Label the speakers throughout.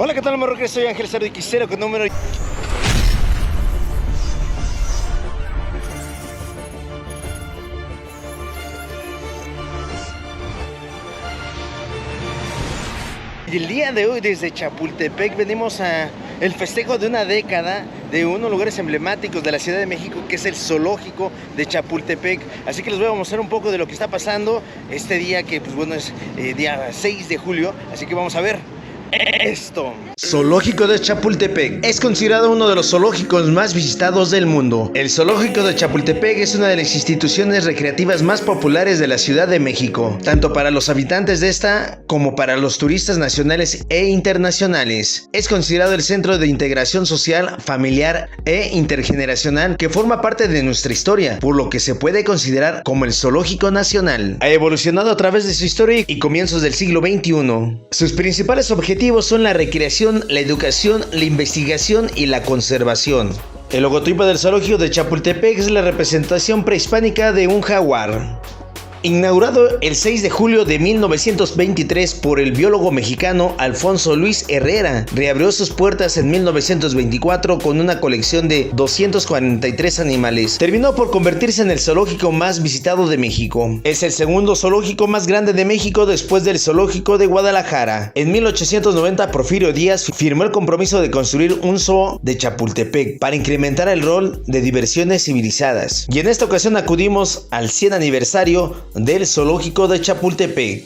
Speaker 1: Hola, ¿qué tal, Marroquín? Soy Ángel Cerdo Quisero con número... Y el día de hoy desde Chapultepec venimos a el festejo de una década de uno de los lugares emblemáticos de la Ciudad de México, que es el zoológico de Chapultepec. Así que les voy a mostrar un poco de lo que está pasando este día, que pues bueno, es día 6 de julio. Así que vamos a ver esto. Zoológico de Chapultepec es considerado uno de los zoológicos más visitados del mundo. El Zoológico de Chapultepec es una de las instituciones recreativas más populares de la Ciudad de México, tanto para los habitantes de esta como para los turistas nacionales e internacionales. Es considerado el centro de integración social, familiar e intergeneracional que forma parte de nuestra historia, por lo que se puede considerar como el zoológico nacional. Ha evolucionado a través de su historia y comienzos del siglo XXI. Sus principales objetivos son la recreación, la educación, la investigación y la conservación. El logotipo del zoológico de Chapultepec es la representación prehispánica de un jaguar. Inaugurado el 6 de julio de 1923 por el biólogo mexicano Alfonso Luis Herrera, reabrió sus puertas en 1924 con una colección de 243 animales. Terminó por convertirse en el zoológico más visitado de México. Es el segundo zoológico más grande de México después del zoológico de Guadalajara. En 1890 Porfirio Díaz firmó el compromiso de construir un zoo de Chapultepec para incrementar el rol de diversiones civilizadas. Y en esta ocasión acudimos al 100 aniversario del zoológico de Chapultepec.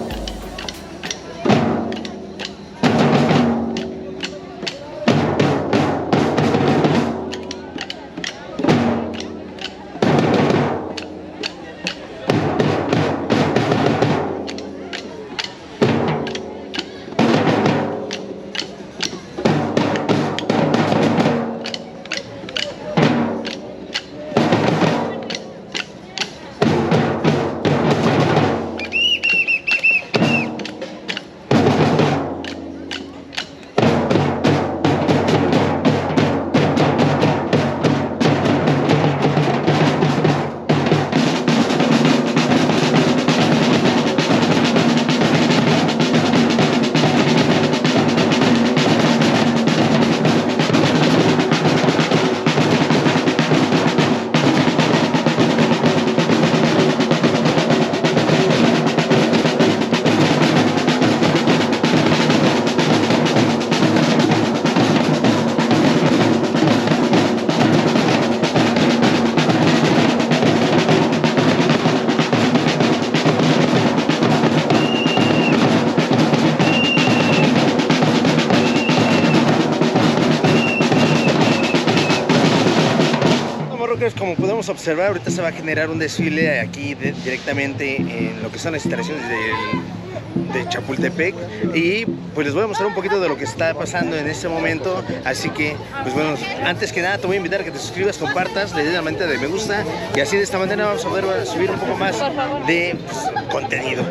Speaker 1: Como podemos observar, ahorita se va a generar un desfile aquí directamente en lo que son las instalaciones de Chapultepec, y pues les voy a mostrar un poquito de lo que está pasando en este momento. Así que pues bueno, antes que nada te voy a invitar a que te suscribas, compartas, le des la manita de me gusta, y así de esta manera vamos a poder subir un poco más de contenido.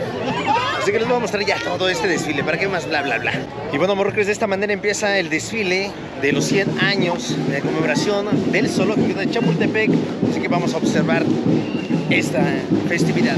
Speaker 1: Así que les voy a mostrar ya todo este desfile, para que más bla bla bla. Y bueno, morroques, de esta manera empieza el desfile de los 100 años de conmemoración del zoológico de Chapultepec. Así que vamos a observar esta festividad.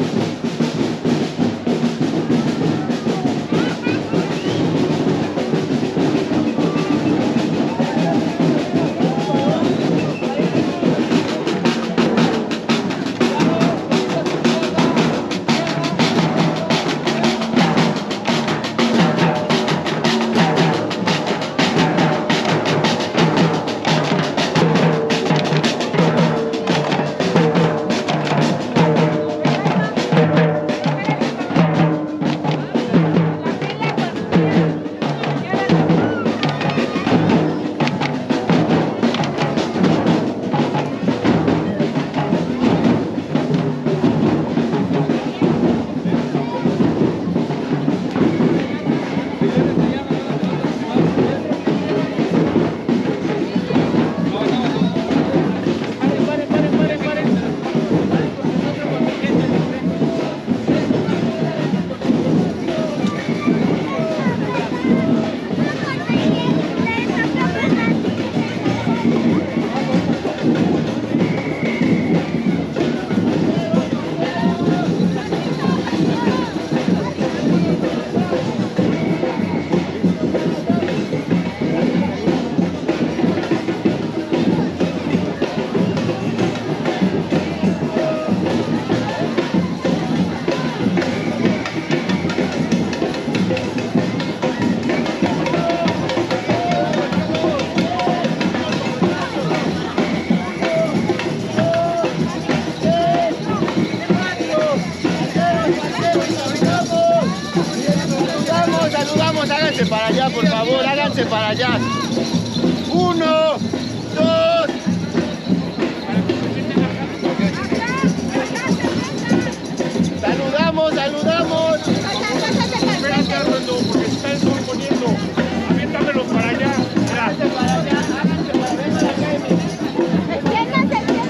Speaker 2: Háganse para allá, por favor, háganse para allá. 1, 2. Saludamos, saludamos.
Speaker 3: Espérate, Armando, porque se están sobreponiendo. Aviéntamelos para allá.
Speaker 2: Háganse para allá, háganse para allá, para acá.
Speaker 4: Extiéndanse, extiéndanse.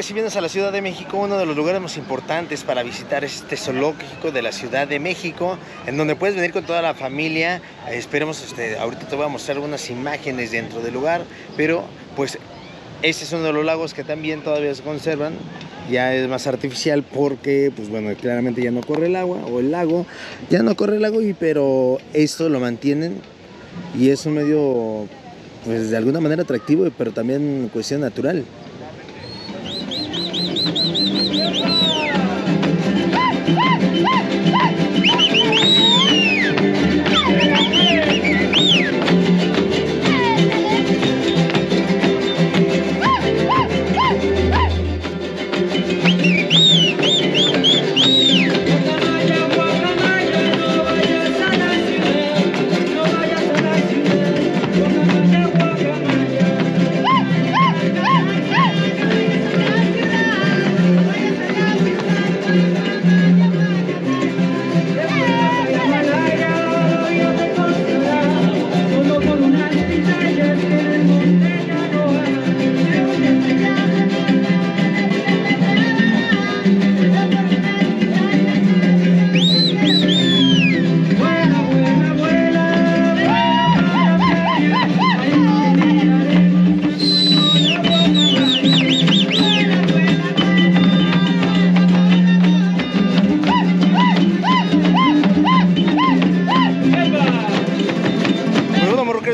Speaker 1: si vienes a la Ciudad de México, uno de los lugares más importantes para visitar es este zoológico de la Ciudad de México, en donde puedes venir con toda la familia. Esperemos, ahorita te voy a mostrar unas imágenes dentro del lugar, pero pues este es uno de los lagos que también todavía se conservan. Ya es más artificial porque, pues bueno, claramente ya no corre el agua, o el lago, ya no corre el lago, pero esto lo mantienen y es un medio, pues de alguna manera atractivo, pero también cuestión natural.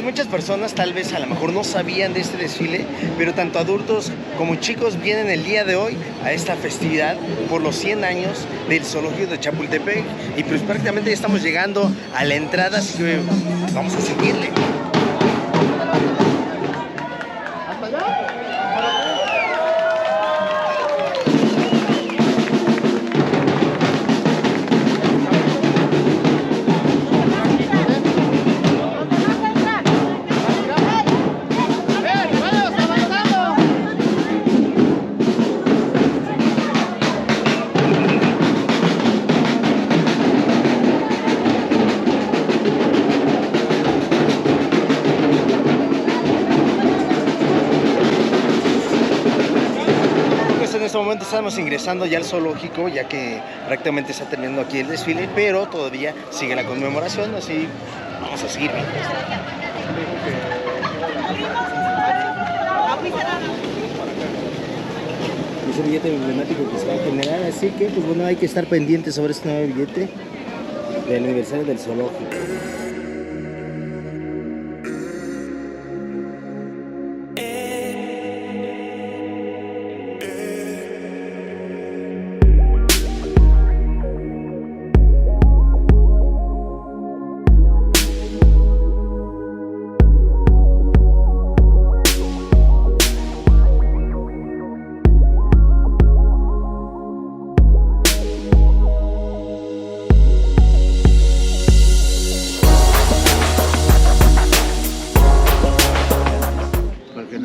Speaker 1: Muchas personas tal vez a lo mejor no sabían de este desfile, pero tanto adultos como chicos vienen el día de hoy a esta festividad por los 100 años del zoológico de Chapultepec, y pues prácticamente ya estamos llegando a la entrada, así que vamos a seguirle. En este momento estamos ingresando ya al zoológico, ya que prácticamente está terminando aquí el desfile, pero todavía sigue la conmemoración, así vamos a seguir viendo. Es un billete emblemático que se va a generar, así que pues bueno, hay que estar pendientes sobre este nuevo billete del aniversario del zoológico.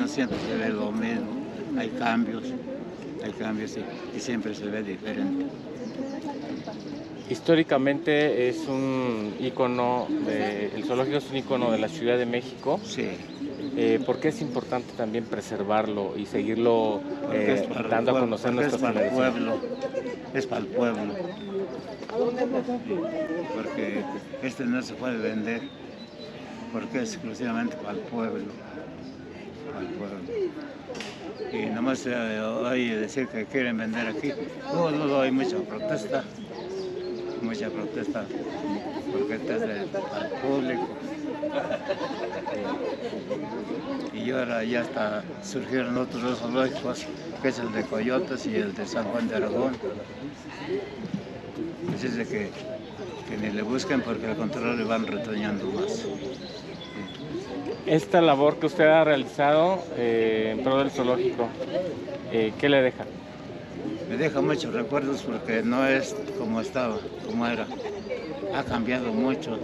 Speaker 5: Siempre se ve lo mismo, hay cambios y siempre se ve diferente.
Speaker 6: Históricamente es un ícono, el zoológico es un ícono de la Ciudad de México.
Speaker 5: Sí.
Speaker 6: ¿Por qué es importante también preservarlo y seguirlo dando a conocer nuestras
Speaker 5: generaciones? Es para el pueblo, porque no se puede vender, porque es exclusivamente para el pueblo. Y nomás oye decir que quieren vender aquí, luego hay mucha protesta, porque este es al público. Y ahora ya hasta surgieron otros zoológicos, que es el de Coyotes y el de San Juan de Aragón. Así es de que ni le busquen, porque al contrario le van retoñando más.
Speaker 6: Esta labor que usted ha realizado en pro del zoológico, ¿qué le deja?
Speaker 5: Me deja muchos recuerdos, porque no es como estaba, como era. Ha cambiado mucho.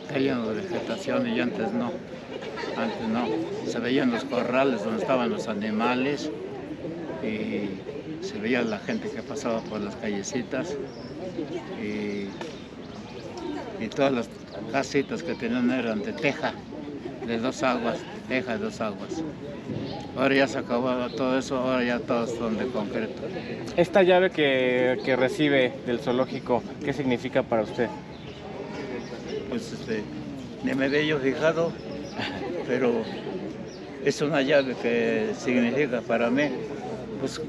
Speaker 5: Está lleno de vegetación y antes no. Se veían los corrales donde estaban los animales y se veía la gente que pasaba por las callecitas y todas las casitas que tenían eran de teja, de 2 aguas, teja de 2 aguas. Ahora ya se acabó todo eso, ahora ya todos son de concreto.
Speaker 6: Esta llave que recibe del zoológico, ¿qué significa para usted?
Speaker 5: Pues ni me había yo fijado, pero es una llave que significa para mí, pues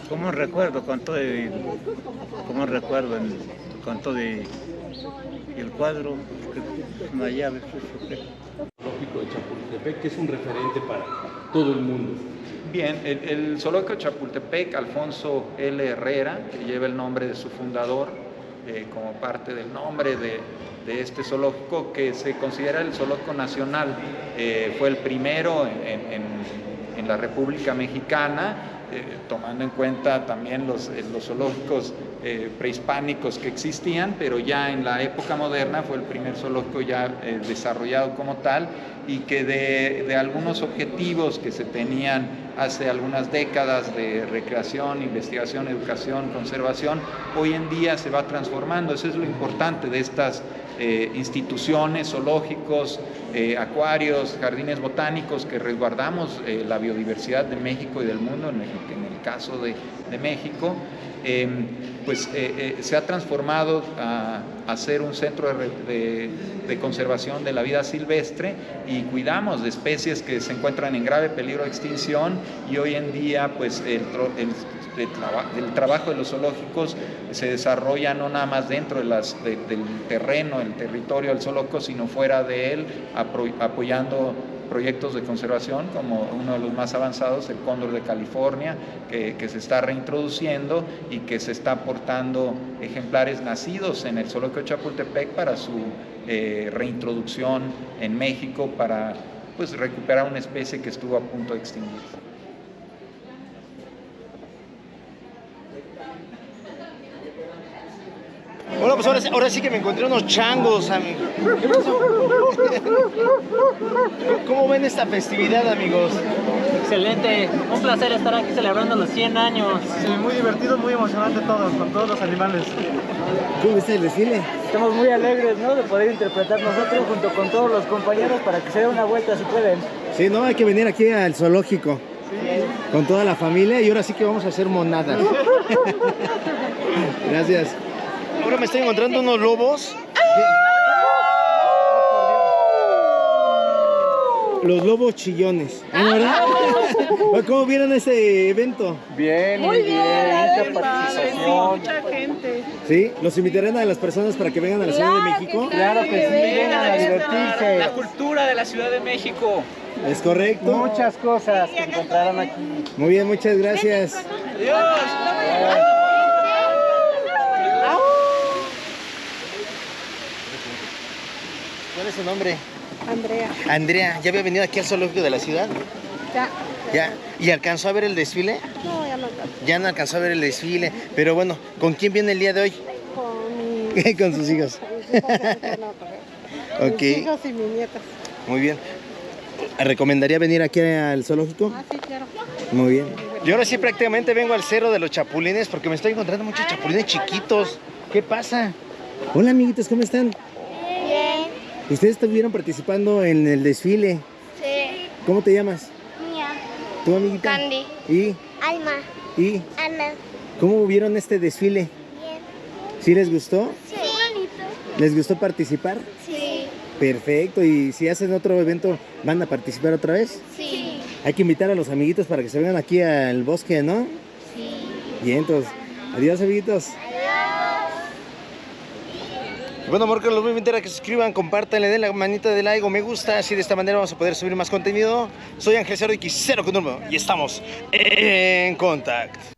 Speaker 5: como un recuerdo con todo con todo el cuadro, una llave.
Speaker 7: Zoológico de Chapultepec, que es un referente para todo el mundo.
Speaker 8: Bien, el Zoológico de Chapultepec, Alfonso L. Herrera, que lleva el nombre de su fundador, como parte del nombre de este zoológico, que se considera el zoológico nacional, fue el primero en la República Mexicana, tomando en cuenta también los zoológicos prehispánicos que existían, pero ya en la época moderna fue el primer zoológico ya desarrollado como tal, y que de algunos objetivos que se tenían hace algunas décadas de recreación, investigación, educación, conservación, hoy en día se va transformando. Eso es lo importante de estas instituciones, zoológicos, acuarios, jardines botánicos, que resguardamos la biodiversidad de México y del mundo, en el caso de México. Se ha transformado a ser un centro de conservación de la vida silvestre, y cuidamos de especies que se encuentran en grave peligro de extinción, y hoy en día pues el trabajo de los zoológicos se desarrolla no nada más dentro del terreno, el territorio del zoológico, sino fuera de él, apoyando proyectos de conservación como uno de los más avanzados, el cóndor de California, que se está reintroduciendo y que se está aportando ejemplares nacidos en el zoológico de Chapultepec para su reintroducción en México, para pues recuperar una especie que estuvo a punto de extinguirse.
Speaker 1: Bueno, pues ahora sí que me encontré unos changos, amigos. ¿Cómo ven esta festividad, amigos?
Speaker 9: Excelente, un placer estar aquí celebrando los 100 años.
Speaker 10: Sí, muy divertido, muy emocionante todos, con todos los animales.
Speaker 1: ¿Cómo viste el desfile?
Speaker 9: Estamos muy alegres, ¿no?, de poder interpretar nosotros junto con todos los compañeros para que se den una vuelta si pueden.
Speaker 1: Sí, no, hay que venir aquí al zoológico.
Speaker 10: Sí.
Speaker 1: Con toda la familia, y ahora sí que vamos a hacer monadas. Gracias. Ahora me estoy encontrando unos lobos. Los lobos chillones. ¿Verdad? ¿Cómo vieron ese evento?
Speaker 6: Bien, muy bien. Mucha participación.
Speaker 4: Mucha gente.
Speaker 1: ¿Sí? ¿Los invitarán a las personas para que vengan a la Ciudad de México?
Speaker 9: Claro que sí, vengan a divertirse.
Speaker 10: La cultura de la Ciudad de México.
Speaker 1: ¿Es correcto?
Speaker 9: Muchas cosas que encontrarán aquí.
Speaker 1: Muy bien, muchas gracias.
Speaker 10: Adiós.
Speaker 1: ¿Cuál es su nombre?
Speaker 4: Andrea.
Speaker 1: Andrea, ¿ya había venido aquí al zoológico de la ciudad?
Speaker 4: Ya.
Speaker 1: ¿Ya? ¿Y alcanzó a ver el desfile?
Speaker 4: No, ya no.
Speaker 1: Ya no alcanzó a ver el desfile, pero bueno, ¿con quién viene el día de hoy?
Speaker 4: Con mi...
Speaker 1: Con sus hijos. Ok.
Speaker 4: Mis hijos y mis nietas.
Speaker 1: Muy bien. ¿Recomendaría venir aquí al zoológico?
Speaker 4: Ah, sí, claro.
Speaker 1: Muy bien. Yo ahora sí prácticamente vengo al cerro de los chapulines porque me estoy encontrando muchos chapulines chiquitos. ¿Qué pasa? Hola, amiguitos, ¿cómo están?
Speaker 4: Bien.
Speaker 1: Ustedes estuvieron participando en el desfile.
Speaker 4: Sí.
Speaker 1: ¿Cómo te llamas?
Speaker 4: Mía.
Speaker 1: ¿Tu amiguita?
Speaker 4: Candy.
Speaker 1: ¿Y?
Speaker 4: Alma.
Speaker 1: ¿Y?
Speaker 4: Ana.
Speaker 1: ¿Cómo vieron este desfile?
Speaker 4: Bien.
Speaker 1: ¿Sí les gustó?
Speaker 4: Sí. Bonito.
Speaker 1: ¿Les gustó participar?
Speaker 4: Sí.
Speaker 1: Perfecto. ¿Y si hacen otro evento, van a participar otra vez?
Speaker 4: Sí.
Speaker 1: Hay que invitar a los amiguitos para que se vengan aquí al bosque, ¿no?
Speaker 4: Sí.
Speaker 1: Bien, entonces, adiós, amiguitos. Bueno, amor, los voy a invitar a que se suscriban, compartan, le den la manita de like o me gusta. Así de esta manera vamos a poder subir más contenido. Soy Ángel Cerdo y Cero con Norma y estamos en contacto.